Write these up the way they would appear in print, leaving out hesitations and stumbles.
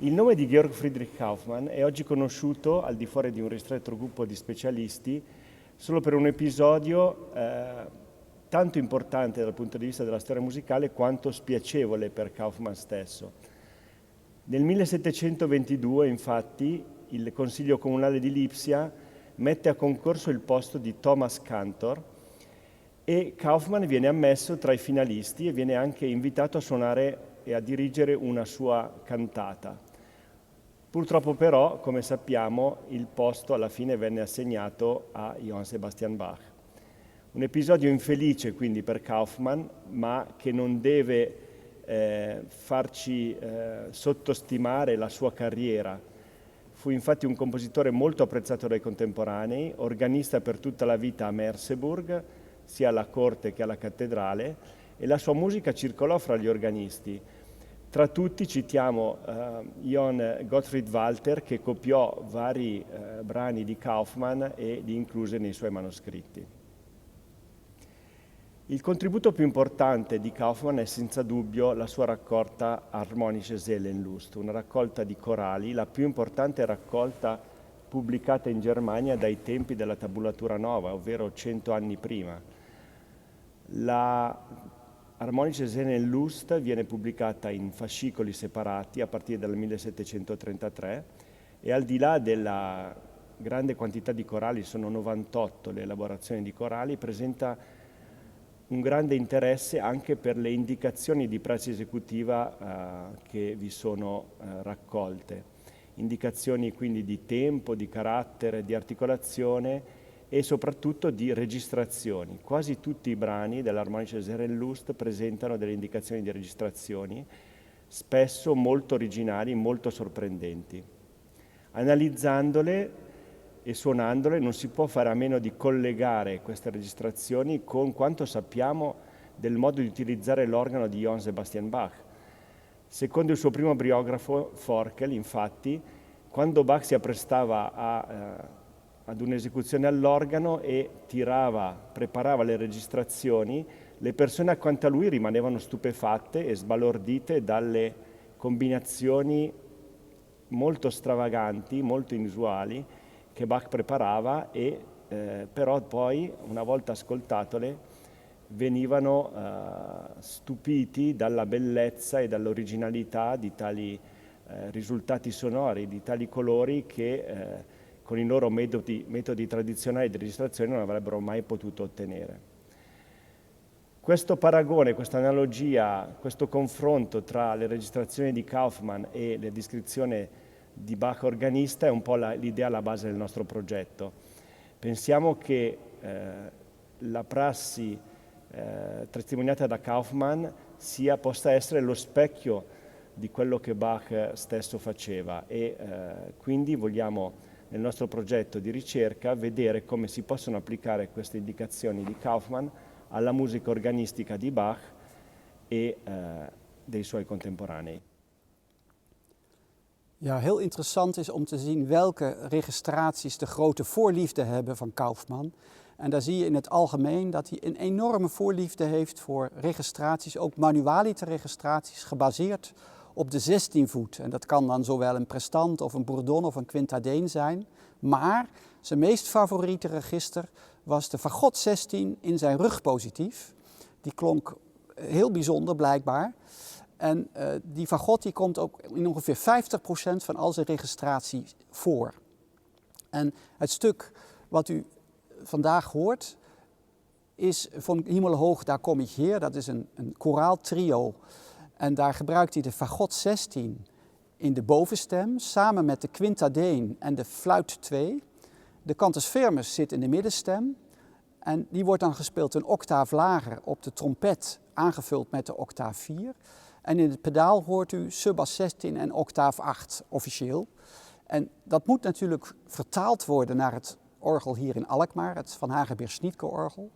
Il nome di Georg Friedrich Kauffmann è oggi conosciuto, al di fuori di un ristretto gruppo di specialisti, solo per un episodio tanto importante dal punto di vista della storia musicale quanto spiacevole per Kauffmann stesso. Nel 1722, infatti, il Consiglio Comunale di Lipsia mette a concorso il posto di Thomas Cantor e Kauffmann viene ammesso tra i finalisti e viene anche invitato a suonare e a dirigere una sua cantata. Purtroppo però, come sappiamo, il posto alla fine venne assegnato a Johann Sebastian Bach. Un episodio infelice quindi per Kauffmann, ma che non deve farci sottostimare la sua carriera. Fu infatti un compositore molto apprezzato dai contemporanei, organista per tutta la vita a Merseburg, sia alla corte che alla cattedrale, e la sua musica circolò fra gli organisti. Tra tutti citiamo Johann Gottfried Walther, che copiò vari brani di Kauffmann e li incluse nei suoi manoscritti. Il contributo più importante di Kauffmann è senza dubbio la sua raccolta Harmonische Seelenlust, una raccolta di corali, la più importante raccolta pubblicata in Germania dai tempi della tabulatura nova, ovvero 100 anni prima. La Harmonische Seelenlust viene pubblicata in fascicoli separati a partire dal 1733 e al di là della grande quantità di corali, sono 98 le elaborazioni di corali, presenta un grande interesse anche per le indicazioni di prassi esecutiva che vi sono raccolte. Indicazioni quindi di tempo, di carattere, di articolazione e soprattutto di registrazioni. Quasi tutti i brani dell'Harmonische Seelenlust presentano delle indicazioni di registrazioni, spesso molto originali, molto sorprendenti. Analizzandole e suonandole non si può fare a meno di collegare queste registrazioni con quanto sappiamo del modo di utilizzare l'organo di Johann Sebastian Bach. Secondo il suo primo biografo, Forkel, infatti, quando Bach si apprestava ad un'esecuzione all'organo e preparava le registrazioni, le persone accanto a lui rimanevano stupefatte e sbalordite dalle combinazioni molto stravaganti, molto inusuali che Bach preparava e però poi, una volta ascoltatole, venivano stupiti dalla bellezza e dall'originalità di tali risultati sonori, di tali colori che con i loro metodi tradizionali di registrazione non avrebbero mai potuto ottenere. Questo paragone, questa analogia, questo confronto tra le registrazioni di Kauffmann e la descrizione di Bach organista è un po' l'idea alla base del nostro progetto. Pensiamo che la prassi testimoniata da Kauffmann possa essere lo specchio di quello che Bach stesso faceva e quindi vogliamo nel nostro progetto di ricerca vedere come si possono applicare queste indicazioni di Kauffmann alla musica organistica di Bach e dei suoi contemporanei. Ja, heel interessant is om te zien welke registraties de grote voorliefde hebben van Kauffmann. En daar zie je in het algemeen dat hij een enorme voorliefde heeft voor registraties, ook manualiter registraties, gebaseerd op de 16 voet. En dat kan dan zowel een prestant of een bourdon of een quintadeen zijn. Maar zijn meest favoriete register was de fagot 16 in zijn rugpositief. Die klonk heel bijzonder blijkbaar. En die fagot die komt ook in ongeveer 50% van al zijn registraties voor. En het stuk wat u vandaag hoort is van Himmelhoog, daar kom ik heer. Dat is een koraaltrio. En daar gebruikt hij de fagot 16 in de bovenstem, samen met de quintadeen en de fluit 2. De cantus firmus zit in de middenstem. En die wordt dan gespeeld een octaaf lager op de trompet, aangevuld met de octaaf 4. En in het pedaal hoort u subbas 16 en octaaf 8 officieel. En dat moet natuurlijk vertaald worden naar het orgel hier in Alkmaar, het Van Hagenberg-Schnittke-orgel.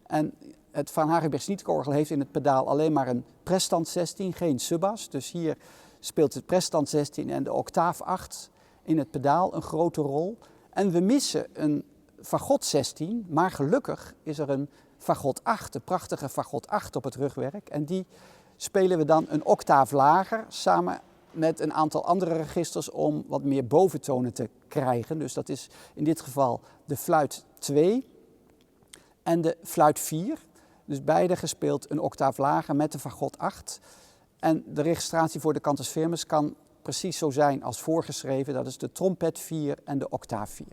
En het Van Hagenberg-Schnittke-orgel heeft in het pedaal alleen maar een prestant 16, geen subbas. Dus hier speelt het prestant 16 en de octaaf 8 in het pedaal een grote rol. En we missen een fagot 16, maar gelukkig is er een fagot 8, de prachtige fagot 8 op het rugwerk. En die spelen we dan een octaaf lager samen met een aantal andere registers om wat meer boventonen te krijgen. Dus dat is in dit geval de fluit 2 en de fluit 4. Dus beide gespeeld een octaaf lager met de fagot 8. En de registratie voor de cantus firmus kan precies zo zijn als voorgeschreven. Dat is de trompet 4 en de octaaf 4.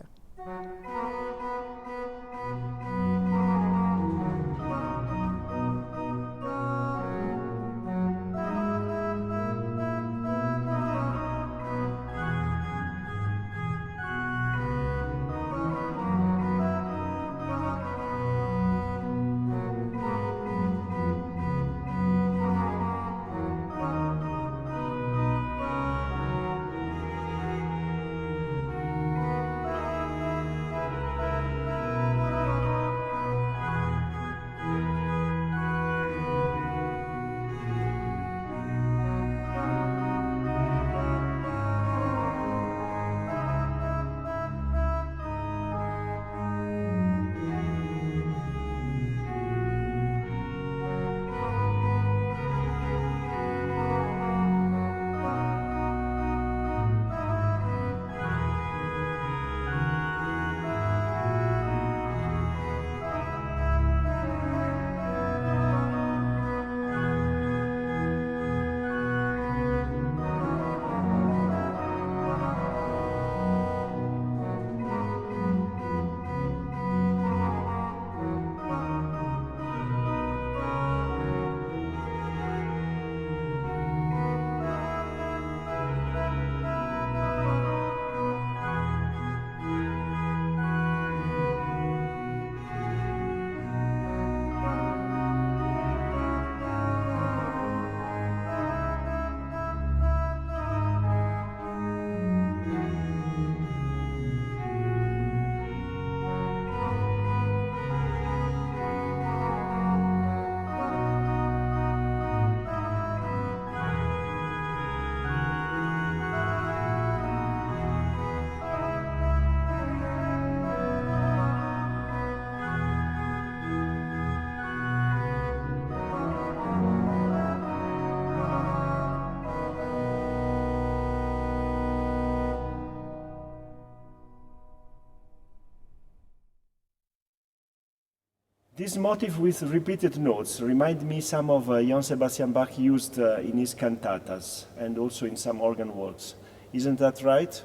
This motif with repeated notes remind me some of Johann Sebastian Bach used in his cantatas and also in some organ works. Isn't that right?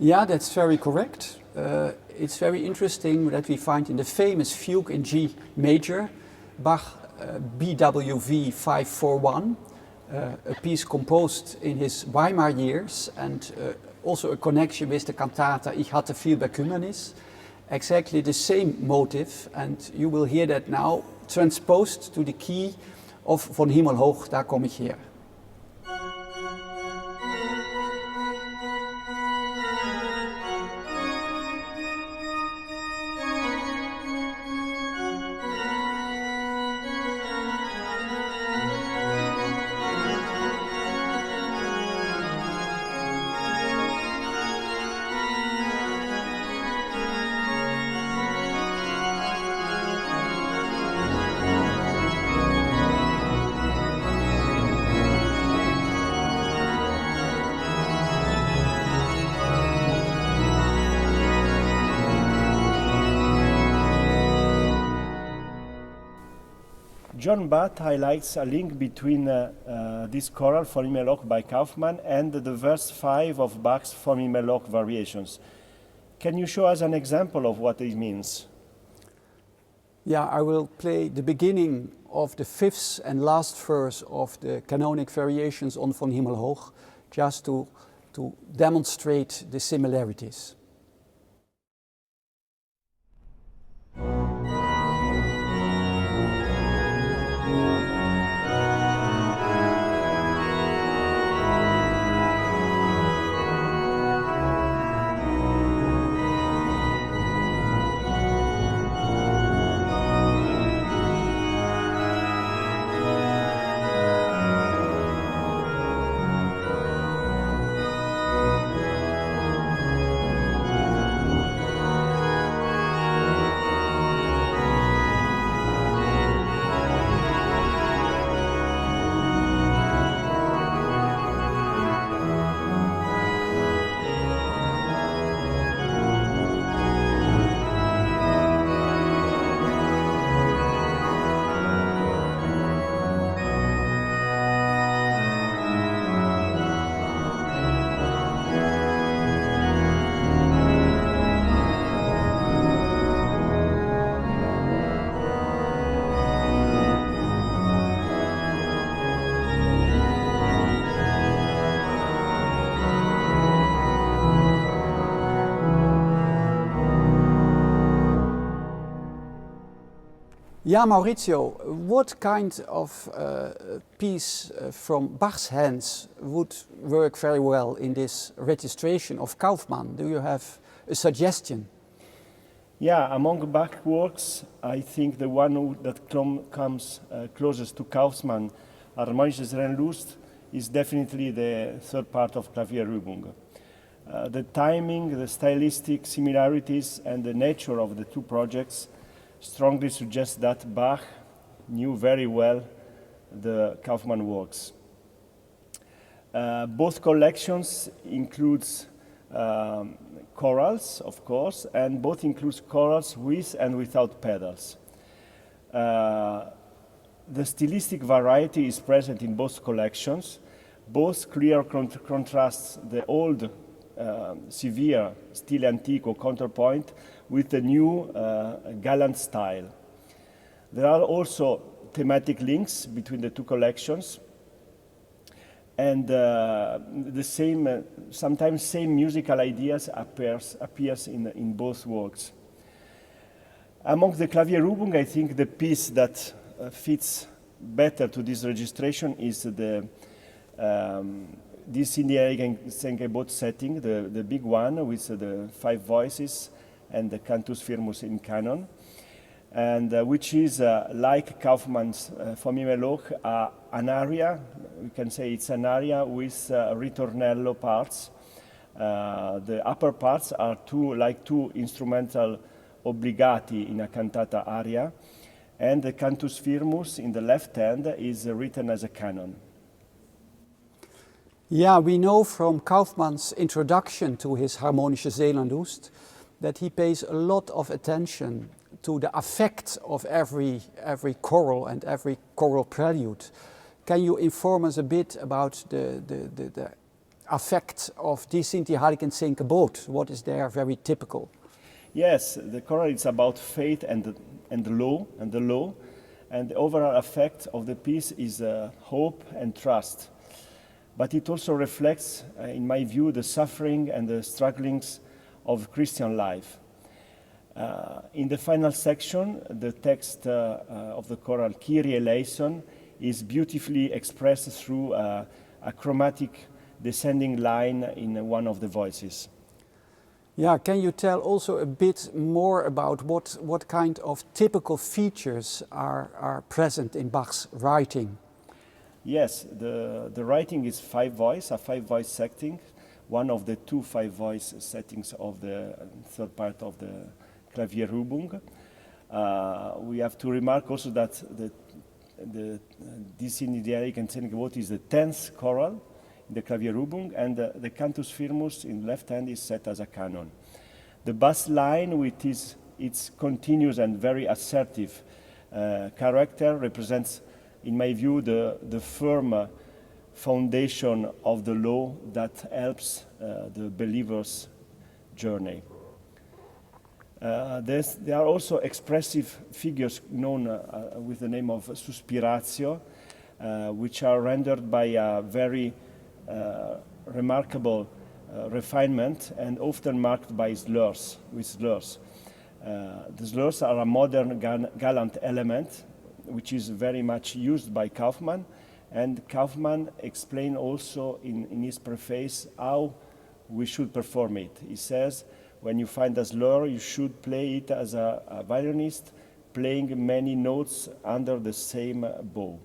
Yeah, that's very correct. It's very interesting that we find in the famous fugue in G major, Bach BWV 541, a piece composed in his Weimar years and also a connection with the cantata Ich hatte viel Bekümmernis. Exactly the same motive, and you will hear that now transposed to the key of Von Himmel hoch, daar kom ich her. John Bath highlights a link between this choral for Meloch by Kauffmann and the verse 5 of Bach's For Meloch variations. Can you show us an example of what it means? Yeah, I will play the beginning of the fifth and last verse of the canonic variations on Von Himmel hoch, just to demonstrate the similarities. Yeah, Maurizio, what kind of piece from Bach's hands would work very well in this registration of Kauffmann? Do you have a suggestion? Yeah, among Bach works, I think the one that comes closest to Kauffmann, Harmonische Seelenlust, is definitely the third part of Klavierübung. The timing, the stylistic similarities, and the nature of the two projects strongly suggest that Bach knew very well the Kauffmann works. Both collections includes chorals, of course, and both includes chorals with and without pedals. The stylistic variety is present in both collections. Both clear contrasts the old severe stile antico counterpoint with the new gallant style. There are also thematic links between the two collections, and the same, sometimes same musical ideas appears in both works. Among the Klavierübung, I think the piece that fits better to this registration is this Indian Sengebot setting, the big one with the 5 voices and the cantus firmus in canon, and which is like Kauffmann's Famille an aria. We can say it's an aria with ritornello parts. The upper parts are two instrumental obbligati in a cantata aria, and the cantus firmus in the left hand is written as a canon. Yeah, we know from Kauffmann's introduction to his Harmonische Seelenlust that he pays a lot of attention to the effect of every choral and every choral prelude. Can you inform us a bit about the effect of Die sind die heiligen 10 Gebote? What is there very typical? Yes, the choral is about faith and the law, and the overall effect of the piece is hope and trust. But it also reflects, in my view, the suffering and the strugglings of Christian life. In the final section, the text of the choral Kyrie eleison is beautifully expressed through a chromatic descending line in one of the voices. Yeah, can you tell also a bit more about what kind of typical features are present in Bach's writing? Yes, the writing is 5 voice, a 5 voice setting, one of the 2 5 voice settings of the third part of the Klavierübung. We have to remark also that this in the and Sengebot is the 10th choral in the Klavierübung, and the cantus firmus in left hand is set as a canon. The bass line, with its continuous and very assertive character, represents, in my view, the firm foundation of the law that helps the believer's journey. There are also expressive figures known with the name of suspiratio, which are rendered by a very remarkable refinement and often marked by slurs, with slurs. The slurs are a modern gallant element which is very much used by Kauffmann, and Kauffmann explained also in his preface how we should perform it. He says, when you find a slur, you should play it as a violinist playing many notes under the same bow.